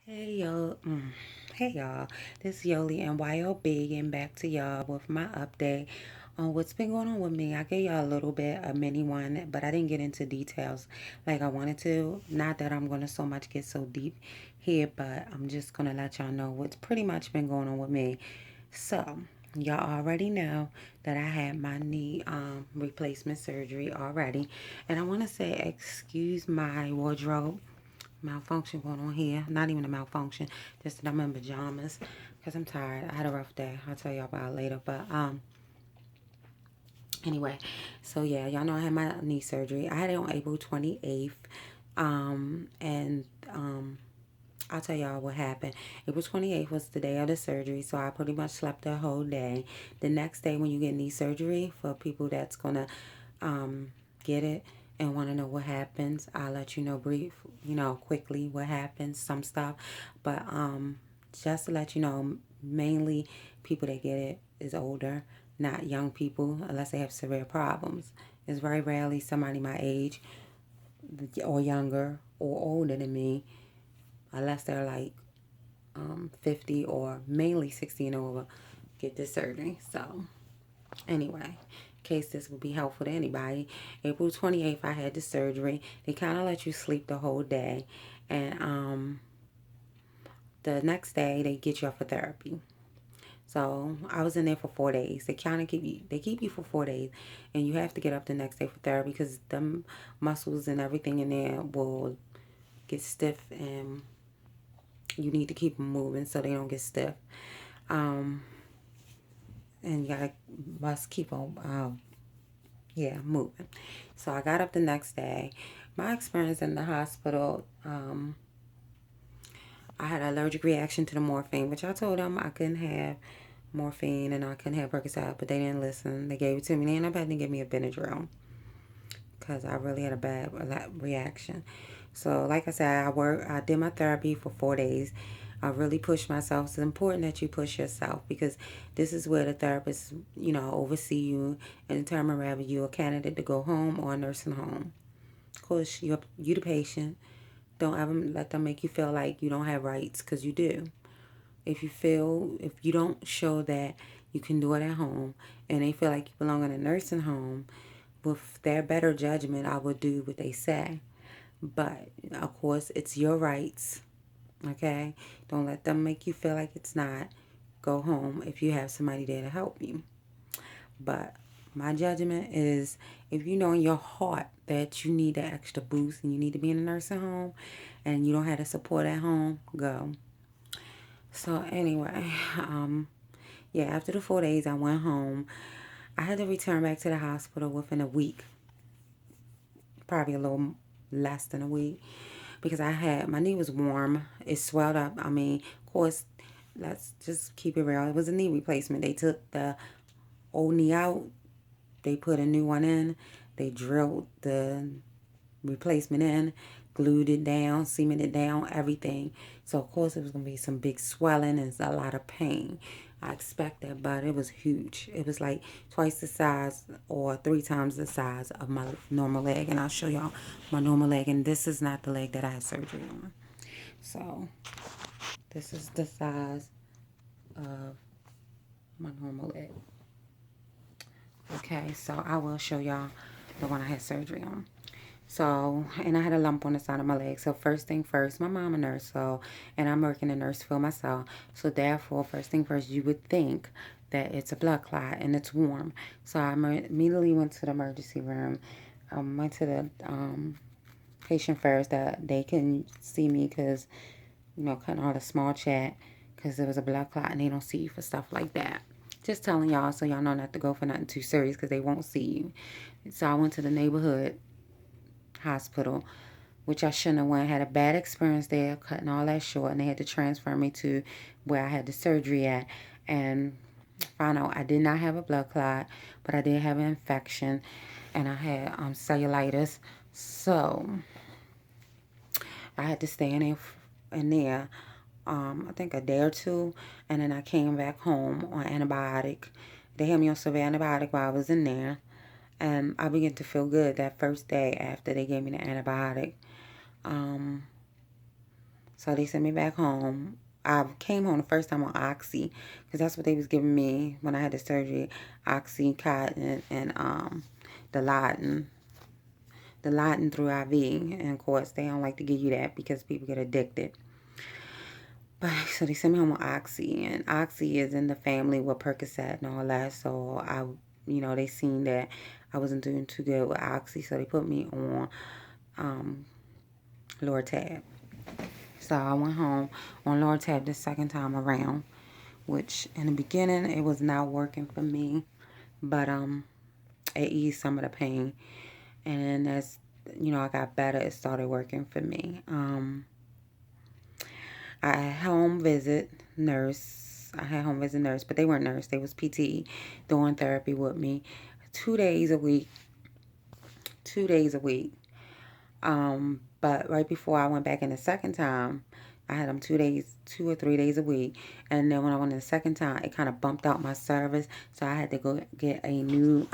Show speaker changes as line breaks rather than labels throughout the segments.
Hey yo, hey y'all. This is Yoli and YLB getting back to y'all with my update on what's been going on with me. I gave y'all a little bit, a mini one, but I didn't get into details like I wanted to. Not that I'm gonna so much get so deep here, but I'm just gonna let y'all know what's pretty much been going on with me. So, y'all already know that I had my knee replacement surgery already, and I want to say excuse my wardrobe malfunction going on here. Not even a malfunction, just that I'm in pajamas because I'm tired. I had a rough day. I'll tell y'all about it later. But anyway, so yeah, y'all know I had my knee surgery. I had it on April 28th. And I'll tell y'all what happened. April 28th was the day of the surgery, so I pretty much slept the whole day. The next day, when you get knee surgery, for people that's gonna get it and want to know what happens, I'll let you know quickly what happens, some stuff. But just to let you know, mainly people that get it is older, not young people, unless they have severe problems. It's very rarely somebody my age or younger or older than me, unless they're like 50 or mainly 60 and over, get this surgery. So anyway, in case this would be helpful to anybody, April 28th, I had the surgery. They kind of let you sleep the whole day. And the next day, they get you up for therapy. So I was in there for 4 days. They keep you for 4 days, and you have to get up the next day for therapy because the muscles and everything in there will get stiff, and you need to keep them moving so they don't get stiff. Um, and you gotta must keep on yeah, moving. So I got up the next day. My experience in the hospital, I had an allergic reaction to the morphine, which I told them I couldn't have morphine and I couldn't have Percocet, but they didn't listen. They gave it to me. They ended up having to give me a Benadryl because I really had a bad reaction. So, like I said, I did my therapy for 4 days. I really pushed myself. It's important that you push yourself because this is where the therapist, oversee you and determine whether you're a candidate to go home or a nursing home. Of course, you the patient. Don't ever let them make you feel like you don't have rights because you do. If you don't show that you can do it at home and they feel like you belong in a nursing home, with their better judgment, I would do what they say. But of course, it's your rights. Okay? Don't let them make you feel like it's not. Go home if you have somebody there to help you. But my judgment is if you know in your heart that you need that extra boost and you need to be in a nursing home and you don't have the support at home, go. So anyway, yeah, after the 4 days I went home. I had to return back to the hospital within a week, probably a little less than a week, because my knee was warm. It swelled up. I mean, of course, let's just keep it real. It was a knee replacement. They took the old knee out. They put a new one in. They drilled the replacement in, glued it down, cemented down, everything. So of course it was gonna be some big swelling and a lot of pain. I expected, but it was huge. It was like twice the size or three times the size of my normal leg. And I'll show y'all my normal leg. And this is not the leg that I had surgery on. So this is the size of my normal leg. Okay, so I will show y'all the one I had surgery on. So, and I had a lump on the side of my leg. So, first thing first, my mom a nurse, and I'm working in nurse field myself. So, therefore, first thing first, you would think that it's a blood clot and it's warm. So, I immediately went to the emergency room. Went to the patient first that they can see me because, cutting all the small chat because there was a blood clot and they don't see you for stuff like that. Just telling y'all so y'all know not to go for nothing too serious because they won't see you. So, I went to the neighborhood hospital, which I shouldn't have went. Had a bad experience there, cutting all that short, and they had to transfer me to where I had the surgery at, and found out I did not have a blood clot, but I did have an infection, and I had cellulitis. So I had to stay in there, I think a day or two, and then I came back home on antibiotic. They had me on severe antibiotic while I was in there, and I began to feel good that first day after they gave me the antibiotic. Um, So they sent me back home. I came home the first time on Oxy because that's what they was giving me when I had the surgery. Oxycontin and Dilaudid. Dilaudid through IV. And of course, they don't like to give you that because people get addicted. But so they sent me home with Oxy, and Oxy is in the family with Percocet and all that. So they seen that I wasn't doing too good with Oxy, so they put me on Lortab. So I went home on Lortab the second time around, which in the beginning it was not working for me, but it eased some of the pain, and then as I got better, it started working for me. I had home visit nurse. But they weren't nurse. They was PT doing therapy with me 2 days a week. 2 days a week. But right before I went back in the second time, I had them 2 or 3 days a week. And then when I went in the second time, it kind of bumped out my service. So I had to go get a new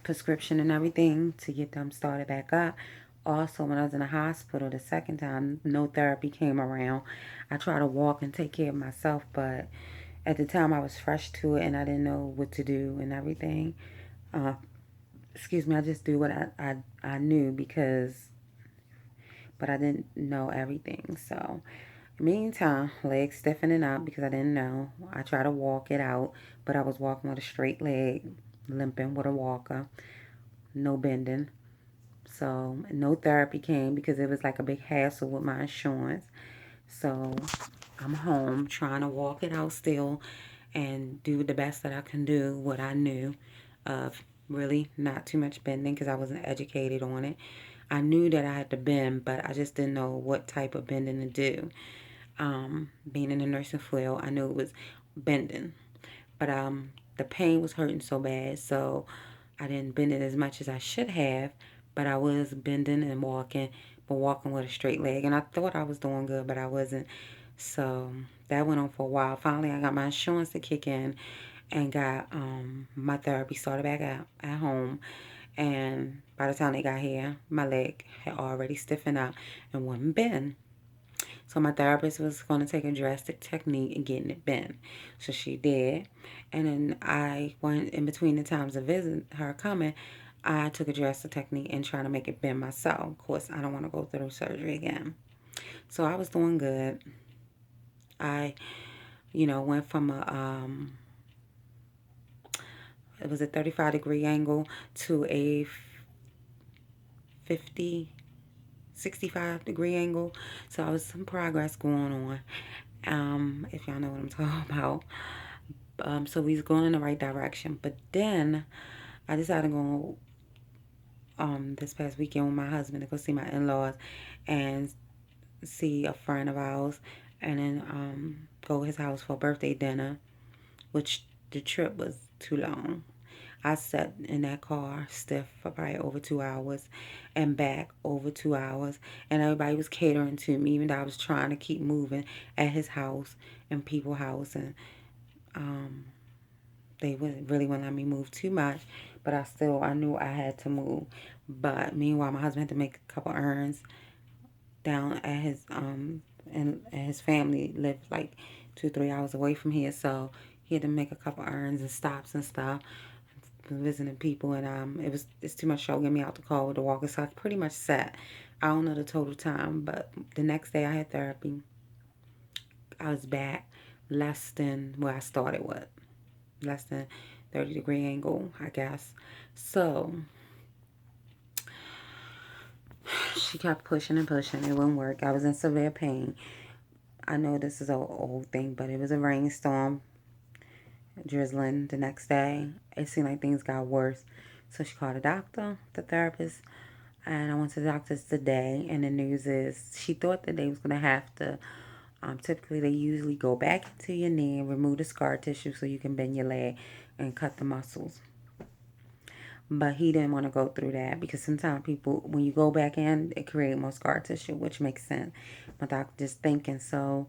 prescription and everything to get them started back up. Also, when I was in the hospital the second time, no therapy came around. I tried to walk and take care of myself, but at the time I was fresh to it and I didn't know what to do and everything. Uh, I just do what I knew but I didn't know everything. So, meantime, legs stiffening up because I didn't know. I tried to walk it out, but I was walking with a straight leg, limping with a walker, no bending. So no therapy came because it was like a big hassle with my insurance. So I'm home trying to walk it out still and do the best that I can do what I knew of really not too much bending because I wasn't educated on it. I knew that I had to bend, but I just didn't know what type of bending to do. Being in the nursing field, I knew it was bending, but the pain was hurting so bad, so I didn't bend it as much as I should have, but I was bending and walking, but walking with a straight leg. And I thought I was doing good, but I wasn't. So that went on for a while. Finally, I got my insurance to kick in and got my therapy started back out at home. And by the time they got here, my leg had already stiffened up and wouldn't bend. So my therapist was going to take a drastic technique in getting it bent. So she did. And then I went in between the times of visit her coming, I took a drastic technique and trying to make it bend myself. Of course, I don't want to go through surgery again. So I was doing good. I, went from it was a 35-degree angle to a 50, 65-degree angle. So I was some progress going on. If y'all know what I'm talking about. So we was going in the right direction. But then I decided to go this past weekend with my husband to go see my in-laws and see a friend of ours, and then go to his house for a birthday dinner, which the trip was too long. I sat in that car stiff for probably over 2 hours and back over 2 hours. And everybody was catering to me, even though I was trying to keep moving at his house and people's house. And they wouldn't let me move too much. But I knew I had to move. But meanwhile, my husband had to make a couple errands down at his, and his family lived like 2-3 hours away from here. So he had to make a couple errands and stops and stuff, visiting people, and it's too much show getting me out the car with the walker, so I pretty much sat. I don't know the total time, but the next day I had therapy. I was back less than where I started with, less than 30-degree angle, I guess. So she kept pushing and pushing. It wouldn't work. I was in severe pain. I know this is an old thing, but it was a rainstorm, drizzling the next day. It seemed like things got worse. So she called a doctor, the therapist, and I went to the doctor's today, and the news is she thought that they was going to have to, typically they usually go back into your knee and remove the scar tissue so you can bend your leg and cut the muscles. But he didn't want to go through that because sometimes people, when you go back in, it creates more scar tissue, which makes sense. My doctor just thinking. So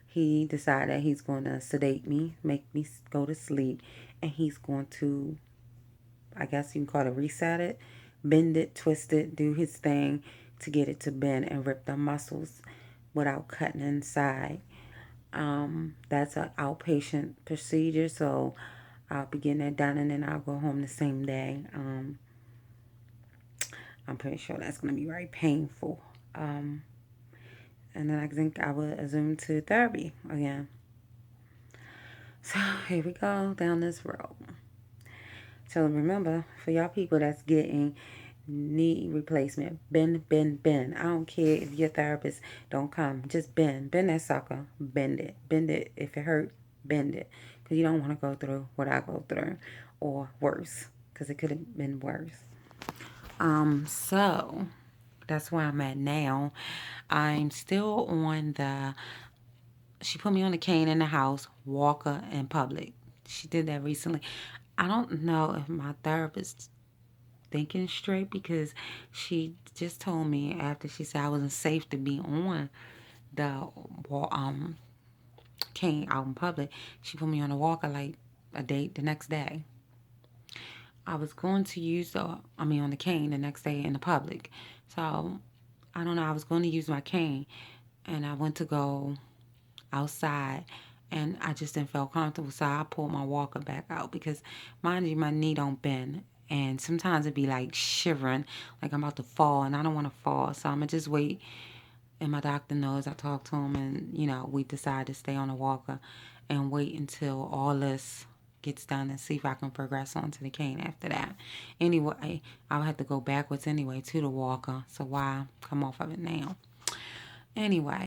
he decided he's going to sedate me, make me go to sleep, and he's going to, I guess you can call it reset it, bend it, twist it, do his thing to get it to bend and rip the muscles without cutting inside. That's an outpatient procedure, so I'll be getting that done and then I'll go home the same day. I'm pretty sure that's going to be very painful. And then I think I will resume to therapy again. So here we go down this road. So remember, for y'all people that's getting knee replacement, bend, bend, bend. I don't care if your therapist don't come. Just bend. Bend that sucker. Bend it. Bend it. If it hurts, bend it. Because you don't want to go through what I go through. Or worse. Because it could have been worse. So that's where I'm at now. I'm still on she put me on the cane in the house, walker in public. She did that recently. I don't know if my therapist thinking straight because she just told me after she said I wasn't safe to be on the cane out in public. She put me on a walker like the next day. I was going to use on the cane the next day in the public. So I don't know. I was going to use my cane, and I went to go outside, and I just didn't feel comfortable. So I pulled my walker back out because, mind you, my knee don't bend. And sometimes it'd be like shivering, like I'm about to fall, and I don't want to fall. So I'm going to just wait. And my doctor knows I talked to him, and, we decided to stay on the walker and wait until all this gets done and see if I can progress onto the cane after that. Anyway, I'll have to go backwards anyway to the walker. So why come off of it now? Anyway.